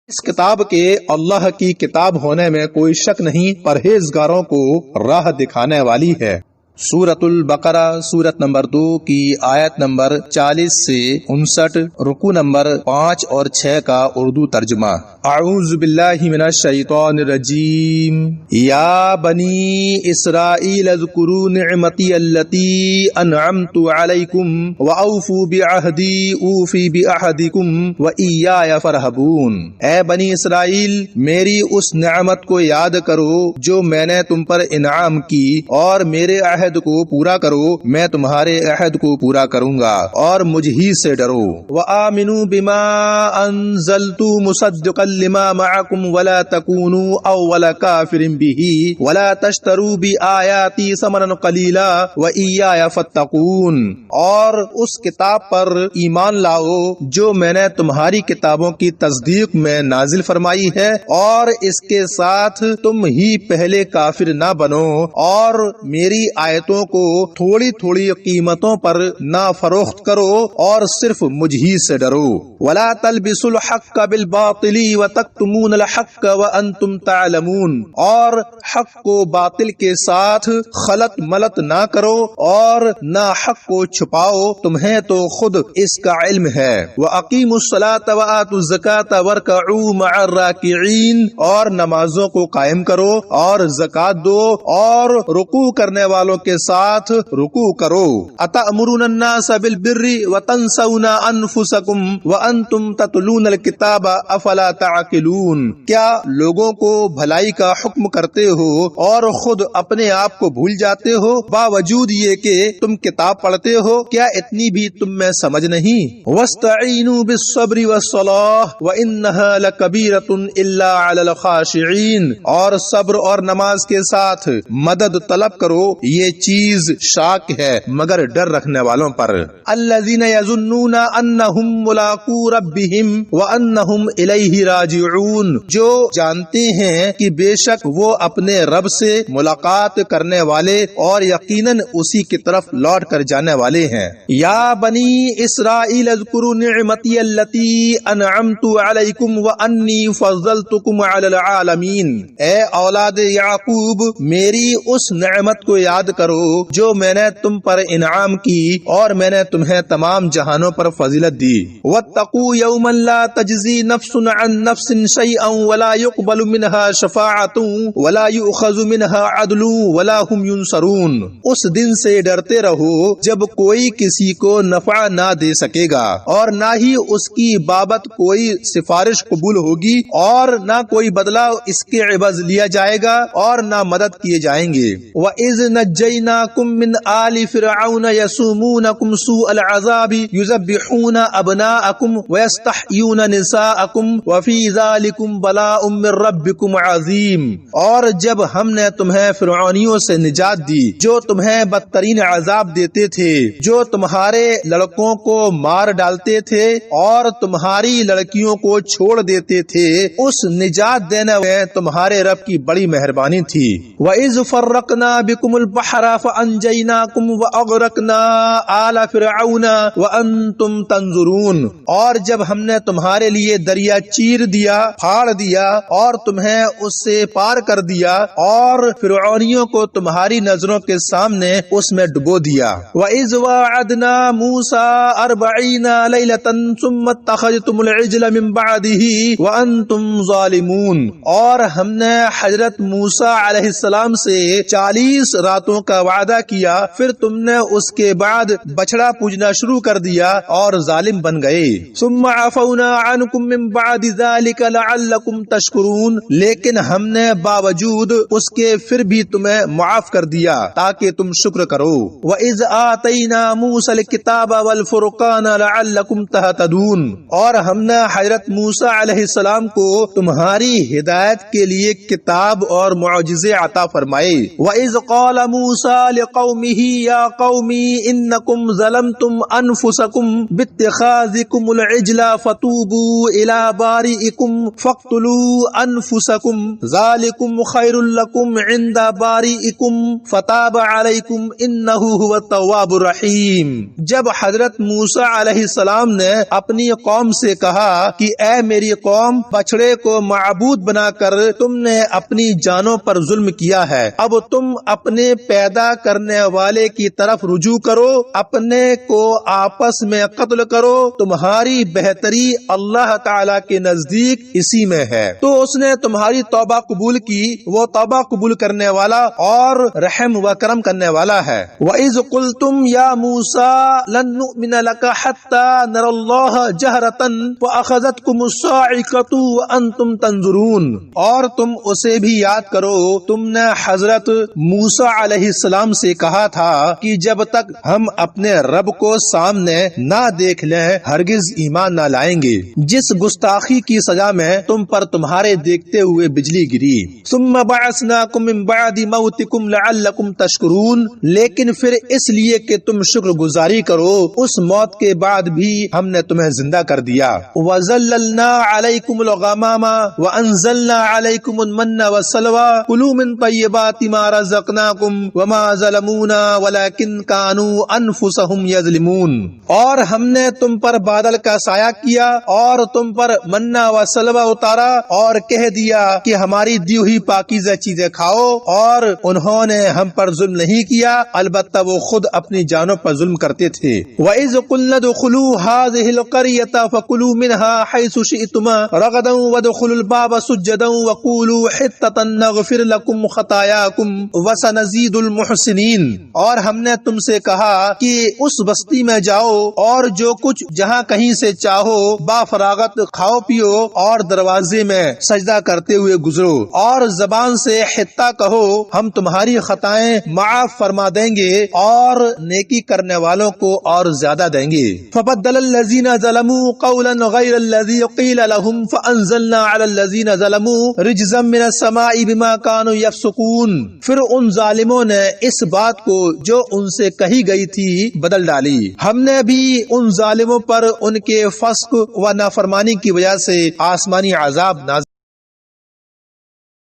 اس کتاب کے اللہ کی کتاب ہونے میں کوئی شک نہیں، پرہیزگاروں کو راہ دکھانے والی ہے۔ سورۃ البقرہ سورت نمبر 2 کی آیت نمبر 40 سے 59، رکوع نمبر 5 اور 6 کا اردو ترجمہ۔ اعوذ باللہ من الشیطان الرجیم۔ یا بنی اسرائیل اذکروا نعمتی التی انعمت علیکم واوفوا بعہدی اوفی بعہدکم وایای فارہبون۔ اے بنی اسرائیل، میری اس نعمت کو یاد کرو جو میں نے تم پر انعام کی، اور میرے عہد کو پورا کرو، میں تمہارے عہد کو پورا کروں گا، اور مجھ ہی سے ڈرو۔ وآمنوا بما انزلت مصدقا لما معکم ولا تکونوا اول کافر به ولا تشتروا بآیاتی ثمنا قلیلا وایای فاتقون۔ اور اس کتاب پر ایمان لاؤ جو میں نے تمہاری کتابوں کی تصدیق میں نازل فرمائی ہے، اور اس کے ساتھ تم ہی پہلے کافر نہ بنو، اور میری آیتوں کو تھوڑی تھوڑی قیمتوں پر نہ فروخت کرو، اور صرف مجھ ہی سے ڈرو۔ ولا تلبسوا الحق بالباطل وتکتمون الحق وانتم تعلمون۔ اور حق کو باطل کے ساتھ خلط ملط نہ کرو، اور نہ حق کو چھپاؤ، تمہیں تو خود اس کا علم ہے۔ وَأَقِيمُوا الصَّلَاةَ وَآتُوا الزَّكَاةَ وَارْكَعُوا مَعَ الرَّاكِعِينَ۔ اور نمازوں کو قائم کرو اور زکات دو اور رکوع کرنے والوں کے ساتھ رکوع کرو۔ أَتَأْمُرُونَ النَّاسَ بِالْبِرِّ وَتَنْسَوْنَ أَنفُسَكُمْ وَأَنْتُمْ تَتْلُونَ الْكِتَابَ أَفَلَا تَعْقِلُونَ۔ کیا لوگوں کو بھلائی کا حکم کرتے ہو اور خود اپنے آپ کو بھول جاتے ہو، باوجود یہ کہ تم کتاب پڑھتے ہو؟ کیا اتنی بھی تم میں سمجھ نہیں؟ وَاسْتَعِينُوا بِالصَّبْرِ وَالصَّلَاةِ وَإِنَّهَا لَكَبِيرَةٌ إِلَّا عَلَى الْخَاشِعِينَ۔ اور صبر اور نماز کے ساتھ مدد طلب کرو، یہ چیز شاق ہے مگر ڈر رکھنے والوں پر۔ الذین یظنون انہم ملاقو ربہم وانہم الیہ راجعون۔ جو جانتے ہیں کہ بے شک وہ اپنے رب سے ملاقات کرنے والے اور یقیناً اسی کی طرف لوٹ کر جانے والے ہیں۔ یا بنی اسرائیل اذکروا نعمتی التی انعمت علیکم وانی فضلتکم علی العالمین۔ اے اولاد یعقوب، میری اس نعمت کو یاد کرو جو میں نے تم پر انعام کی، اور میں نے تمہیں تمام جہانوں پر فضیلت دی۔ واتقوا یوما لا تجزی نفس عن نفس شیئا ولا يقبل منها شفاعة ولا يؤخذ منها عدل ولا هم ينصرون۔ اس دن سے ڈرتے رہو جب کوئی کسی کو نفع نہ دے سکے گا، اور نہ ہی اس کی بابت کوئی سفارش قبول ہوگی، اور نہ کوئی بدلہ اس کے عوض لیا جائے گا، اور نہ مدد کیے جائیں گے۔ وَإِذْ نَجَّيْنَاكُمْ مِنْ آلِ فِرْعَوْنَ يَسُومُونَكُمْ سُوءَ الْعَذَابِ يُذَبِّحُونَ أَبْنَاءَكُمْ وَيَسْتَحْيُونَ نِسَاءَكُمْ وَفِي ذَلِكُمْ بَلَاءٌ مِّن رَّبِّكُمْ عَظِيمٌ۔ اور جب ہم نے تمہیں فرعونیوں سے نجات دی جو تمہیں بدترین عذاب دیتے تھے، جو تمہارے لڑکوں کو مار ڈالتے تھے اور تمہاری لڑکیوں کو چھوڑ دیتے تھے، اس نجات دینے میں تمہارے رب کی بڑی مہربانی تھی۔ وَإِذْ فَرَّقْنَا بِكُمُ الْبَحْرَ فَأَنْجَيْنَاكُمْ وَأَغْرَقْنَا آلَ فِرْعَوْنَ وَأَنْتُمْ تَنْظُرُونَ۔ اور جب ہم نے تمہارے لیے دریا چیر دیا، پھاڑ دیا، اور تمہیں اس سے پار کر دیا، اور فرعونیوں کو تمہاری نظروں کے سامنے اس میں ڈبو دیا۔ وَإِذْ وَاعَدْنَا مُوسَىٰ 40 لَيْلَةً ثُمَّ اتَّخَذْتُمُ الْعِجْلَ مِن بَعْدِهِ وَأَنْتُمْ ظَالِمُونَ۔ اور ہم نے حضرت موسیٰ علیہ السلام سے 40 راتوں کا وعدہ کیا، پھر تم نے اس کے بعد بچڑا پوجنا شروع کر دیا اور ظالم بن گئے۔ ثم عفونا عنکم من بعد ذلك لعلکم تشکرون۔ لیکن ہم نے باوجود اس کے پھر بھی تمہیں معاف کر دیا تاکہ تم شکر کرو۔ وَإِذْ آتَيْنَا مُوسَى الْكِتَابَ وَالْفُرْقَانَ لَعَلَّكُمْ تَهْتَدُونَ۔ اور ہم نے حضرت موسیٰ علیہ السلام کو تمہاری ہدایت کے لیے کتاب اور معجزے عطا فرمائے۔ وَإِذْ قَالَ مُوسَىٰ موسى لقومه يا قوم إنكم ظلمتم أنفسكم باتخاذكم العجل فتوبوا إلى بارئكم فاقتلوا أنفسكم ذلكم خير لكم عند بارئكم فتاب عليكم إنه هو التواب الرحيم۔ جب حضرت موسیٰ علیہ السلام نے اپنی قوم سے کہا کہ اے میری قوم، بچڑے کو معبود بنا کر تم نے اپنی جانوں پر ظلم کیا ہے، اب تم اپنے پیدا کرنے والے کی طرف رجوع کرو، اپنے کو آپس میں قتل کرو، تمہاری بہتری اللہ تعالی کے نزدیک اسی میں ہے۔ تو اس نے تمہاری توبہ قبول کی، وہ توبہ قبول کرنے والا اور رحم و کرم کرنے والا ہے۔ وَإِذْ قُلْتُمْ يَا مُوسَىٰ لَن نُّؤْمِنَ لَكَ حَتَّىٰ نَرَى اللَّهَ جَهْرَةً فَأَخَذَتْكُمُ الصَّاعِقَةُ وَأَنْتُمْ تَنظُرُونَ۔ اور تم اسے بھی یاد کرو، تم نے حضرت موسیٰ علیہ السلام سے کہا تھا کہ جب تک ہم اپنے رب کو سامنے نہ دیکھ لیں ہرگز ایمان نہ لائیں گے۔ جس گستاخی کی سزا میں تم پر تمہارے دیکھتے ہوئے بجلی گری۔ ثم بعثناکم من بعد موتکم لعلکم تشکرون، لیکن پھر اس لیے کہ تم شکر گزاری کرو، اس موت کے بعد بھی ہم نے تمہیں زندہ کر دیا۔ وَظَلَّلْنَا عَلَيْكُمُ الْغَمَامَ وَأَنزَلْنَا عَلَيْكُمُ الْمَنَّ وَالسَّلْوَىٰ كُلُوا مِن طَيِّبَاتِ مَا رَزَقْنَاكُمْ وَمَا ظَلَمُونَا وَلَٰكِن كَانُوا أَنفُسَهُمْ يَظْلِمُونَ۔ اور ہم نے تم پر بادل کا سایہ کیا اور تم پر منا و سلوہ اتارا اور کہہ دیا کہ ہماری دی ہوئی پاکیزہ چیزیں کھاؤ، اور انہوں نے ہم پر ظلم نہیں کیا، البتہ وہ خود اپنی جانوں پر ظلم کرتے تھے۔ وَإِذْ قُلْنَا ادْخُلُوا هَٰذِهِ الْقَرْيَةَ فَكُلُوا مِنْهَا حَيْثُ شِئْتُمْ رَغَدًا وَادْخُلُوا الْبَابَ سُجَّدًا وَقُولُوا حِطَّةً نَّغْفِرْ لَكُمْ خَطَايَاكُمْ وَسَنَزِيدُ الْمُحْسِنِينَ۔ اور ہم نے تم سے کہا کہ اس بستی میں جاؤ اور جو کچھ جہاں کہیں سے چاہو با فراغت کھاؤ پیو اور دروازے میں سجدہ کرتے ہوئے گزرو، اور زبان سے حطہ کہو، ہم تمہاری خطائیں معاف فرما دیں گے اور نیکی کرنے والوں کو اور زیادہ دیں گے۔ فَبَدَّلَ الَّذِينَ ظَلَمُوا قَوْلًا غَيْرَ الَّذِي قِيلَ لَهُمْ فَأَنزَلْنَا عَلَى الَّذِينَ ظَلَمُوا رِجْزًا مِّنَ السَّمَاءِ بِمَا كَانُوا يَفْسُقُونَ۔ پھر ان ظالموں نے اس بات کو جو ان سے کہی گئی تھی بدل ڈالی، ہم نے بھی ان ظالموں پر ان کے فسق و نافرمانی کی وجہ سے آسمانی عذاب نازل